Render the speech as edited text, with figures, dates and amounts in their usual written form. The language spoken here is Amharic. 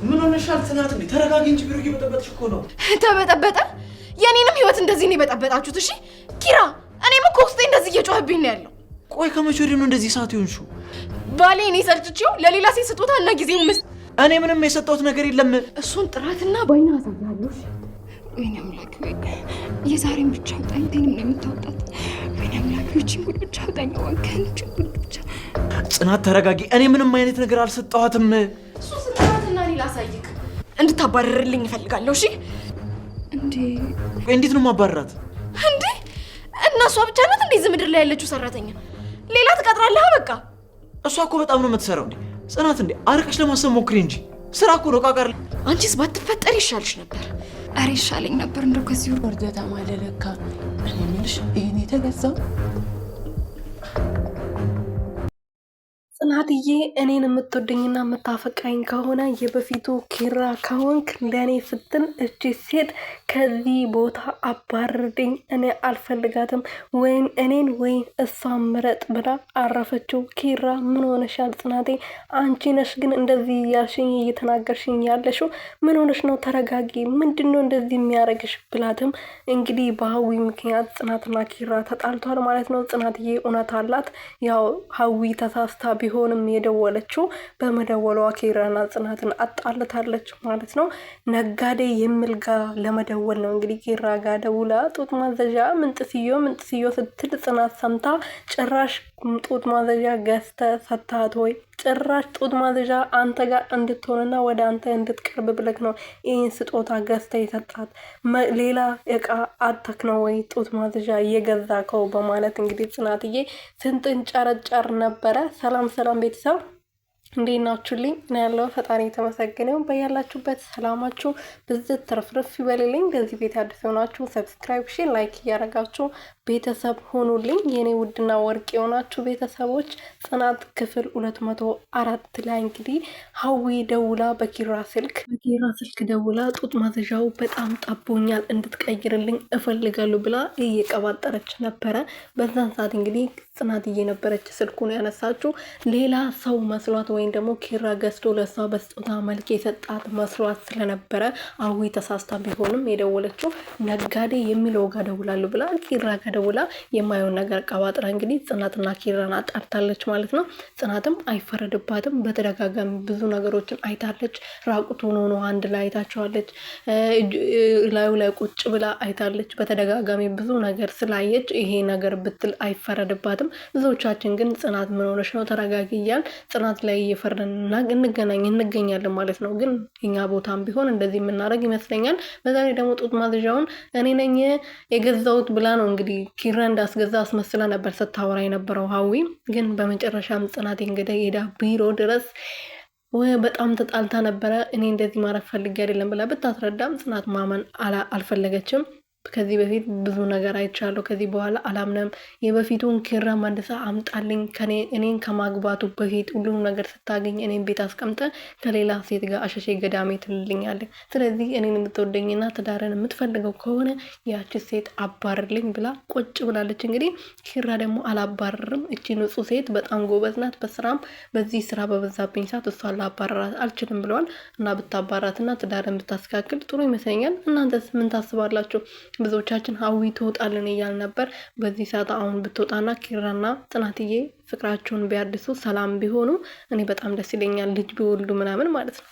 ምን ሆነሻል ጽናት? እንዴ ተረጋጊ እንጂ ብሩክ እየበጠበጥሽ እኮ ነው። ተበጠበጠ? የኔንም ህይወት እንደዚህ ነው የበጠበጣችሁት? እሺ ኪራ፣ እኔም እኮ ውስጤ እንደዚህ እየጮህብኝ ነው ያለው። ቆይ ከመቼ ወዲህ ነው እንደዚህ ሰዓት ይሆንሽው? ባሌ እኔ ሰልችቼው ለሌላ ሴት ስጦታና ጊዜው እኔ ምንም የሰጠሁት ነገር የለም። እሱን ጥራትና ባይና አሳያለሁ። ወይኔ አምላክ፣ የዛሬን ብቻ አውጣኝ። እኔንም ነው የምታወጣት። ወይኔ አምላክ፣ እቺን ጉድ ብቻ አውጣኝ። ወንከንቺ ጉድ ብቻ። ጽናት ተረጋጊ። እኔ ምንም አይነት ነገር አልሰጠኋትም። እሱ ስጥራትና እኔ ላሳይክ። እንድታባረርልኝ እፈልጋለሁ። እሺ እንዴ? እንዴት ነው ማባረራት? እንዴ እና እሷ ብቻ ናት እንዴ እዚህ ምድር ላይ ያለችው ሰራተኛ? ሌላ ትቀጥራለህ? በቃ እሷ እኮ በጣም ነው የምትሰራው። እንዴ ጽናት፣ እንዴ አርቀሽ ለማሰብ ሞክሪ እንጂ ስራ እኮ ነው። ቃቃር አንቺስ ባትፈጠር ይሻልሽ ነበር። አሬ ይሻለኝ ነበር እንደው ከዚህ ወርደታ ማለለካ። እኔ ምንሽ ይሄን የተገዛው ጽናትዬ፣ እኔን የምትወደኝና የምታፈቅረኝ ከሆነ የበፊቱ ኪራ ከሆንክ ለእኔ ስትል እቺ ሴት ከዚህ ቦታ አባርድኝ፣ እኔ አልፈልጋትም፣ ወይም እኔን ወይም እሷን ምረጥ ብላ አረፈችው። ኪራ ምን ሆነሻል ጽናቴ? አንቺ ነሽ ግን እንደዚህ እያልሽኝ እየተናገርሽኝ ያለሽው? ምን ሆነሽ ነው? ተረጋጊ። ምንድን ነው እንደዚህ የሚያደርግሽ? ብላትም እንግዲህ በሀዊ ምክንያት ጽናትና ኪራ ተጣልቷል ማለት ነው። ጽናትዬ እውነት አላት። ያው ሀዊ ተሳስታ ቢሆንም የደወለችው በመደወሏ ኪራና ጽናትን አጣልታለች ማለት ነው። ነጋዴ የሚል ጋ ለመደወል ነው እንግዲህ ኪራ ጋ ደውላ ጡት ማዘዣ ምንጥስዮ ስትል ጽናት ሰምታ ጭራሽ ጡት ማዘዣ ገዝተ ሰታት ወይ? ጭራሽ ጡት ማዘዣ አንተ ጋር እንድትሆንና ወደ አንተ እንድትቀርብ ብለክ ነው ይህን ስጦታ ገዝተ የሰጣት? ሌላ እቃ አተክ ነው ወይ ጡት ማዘዣ እየገዛከው? በማለት እንግዲህ ጽናትዬ ስንጥንጨረጨር ነበረ። ሰላም ቤተሰብ እንዴት ናችሁልኝ? እኔ ያለው ፈጣሪ የተመሰገነው። በያላችሁበት ሰላማችሁ ብዝት ትርፍርፍ ይበልልኝ። ለዚህ ቤት አዲስ የሆናችሁ ሰብስክራይብ፣ ሼር፣ ላይክ እያደረጋችሁ ቤተሰብ ሆኑልኝ። የኔ ውድና ወርቅ የሆናችሁ ቤተሰቦች ጽናት ክፍል 204 ላይ እንግዲህ ሀዊ ደውላ በኪራ ስልክ ደውላ ጡት ማዘዣው በጣም ጠቦኛል እንድትቀይርልኝ እፈልጋለሁ ብላ እየቀባጠረች ነበረ። በዛን ሰዓት እንግዲህ ጽናት እየነበረች ስልኩን ያነሳችው ሌላ ሰው መስሏት ወይም ደግሞ ኪራ ገዝቶ ለሷ በስጦታ መልክ የሰጣት መስሏት ስለነበረ ሀዊ ተሳስታ ቢሆንም የደወለችው ነጋዴ የሚለው ጋር ደውላለሁ ብላ ኪራ ጋር ደውላ የማየውን ነገር ቀባጥራ እንግዲህ ጽናትና ኪራን አጣርታለች ማለት ነው። ጽናትም አይፈረድባትም። በተደጋጋሚ ብዙ ነገሮችን አይታለች። ራቁቱን ሆኖ አንድ ላይ አይታቸዋለች። ላዩ ላይ ቁጭ ብላ አይታለች። በተደጋጋሚ ብዙ ነገር ስላየች ይሄ ነገር ብትል አይፈረድባትም። ብዙዎቻችን ግን ጽናት ምን ሆነሽ ነው ተረጋጊ እያል ጽናት ላይ እየፈረድን እንገኛለን ማለት ነው። ግን እኛ ቦታም ቢሆን እንደዚህ የምናደርግ ይመስለኛል። በዛ ላይ ደግሞ ጡት ማዘዣውን እኔ ነኝ የገዛሁት ብላ ነው እንግዲህ ኪራ እንዳስገዛ አስመስላ ነበር ስታወራ የነበረው ሀዊ። ግን በመጨረሻም ጽናት እንግዲህ ሄዳ ቢሮ ድረስ በጣም ተጣልታ ነበረ። እኔ እንደዚህ ማድረግ ፈልጌ አይደለም ብላ ብታስረዳም ጽናት ማመን አልፈለገችም። ከዚህ በፊት ብዙ ነገር አይቻለሁ፣ ከዚህ በኋላ አላምነም። የበፊቱን ኪራ መልሳ አምጣልኝ፣ እኔን ከማግባቱ በፊት ሁሉም ነገር ስታገኝ እኔን ቤት አስቀምጠ ከሌላ ሴት ጋር አሸሼ ገዳሜ ትልልኛለህ። ስለዚህ እኔን የምትወደኝና ትዳርን የምትፈልገው ከሆነ ያቺ ሴት አባርልኝ ብላ ቁጭ ብላለች። እንግዲህ ኪራ ደግሞ አላባረርም፣ እቺ ንጹህ ሴት በጣም ጎበዝ ናት፣ በስራም በዚህ ስራ በበዛብኝ ሰዓት እሷን ላባረራት አልችልም ብለዋል። እና ብታባራትና ትዳርን ብታስካክል ጥሩ ይመስለኛል። እናንተስ ምን ታስባላችሁ? ብዙዎቻችን ሀዊ ትወጣልን እያል ነበር። በዚህ ሰዓት አሁን ብትወጣና ኪራና ጽናትዬ ፍቅራቸውን ቢያድሱ ሰላም ቢሆኑ እኔ በጣም ደስ ይለኛል። ልጅ ቢወልዱ ምናምን ማለት ነው።